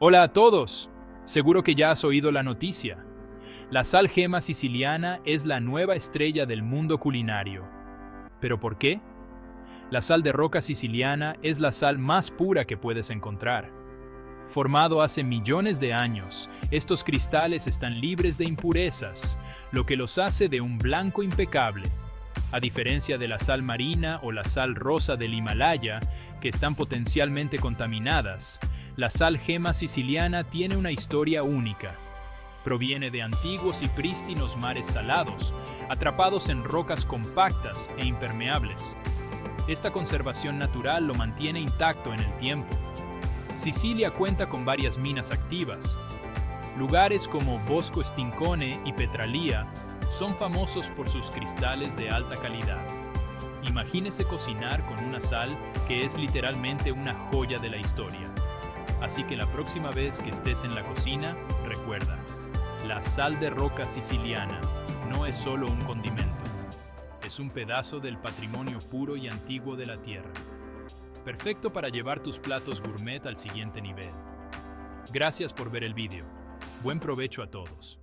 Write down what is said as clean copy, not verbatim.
Hola a todos. Seguro que ya has oído la noticia. La sal gema siciliana es la nueva estrella del mundo culinario. ¿Pero por qué? La sal de roca siciliana es la sal más pura que puedes encontrar. Formado hace millones de años, estos cristales están libres de impurezas, lo que los hace de un blanco impecable. A diferencia de la sal marina o la sal rosa del Himalaya, que están potencialmente contaminadas, la sal gema siciliana tiene una historia única. Proviene de antiguos y prístinos mares salados, atrapados en rocas compactas e impermeables. Esta conservación natural lo mantiene intacto en el tiempo. Sicilia cuenta con varias minas activas. Lugares como Bosco Stincone y Petralia son famosos por sus cristales de alta calidad. Imagínese cocinar con una sal que es literalmente una joya de la historia. Así que la próxima vez que estés en la cocina, recuerda, la sal de roca siciliana no es solo un condimento, es un pedazo del patrimonio puro y antiguo de la tierra. Perfecto para llevar tus platos gourmet al siguiente nivel. Gracias por ver el vídeo. Buen provecho a todos.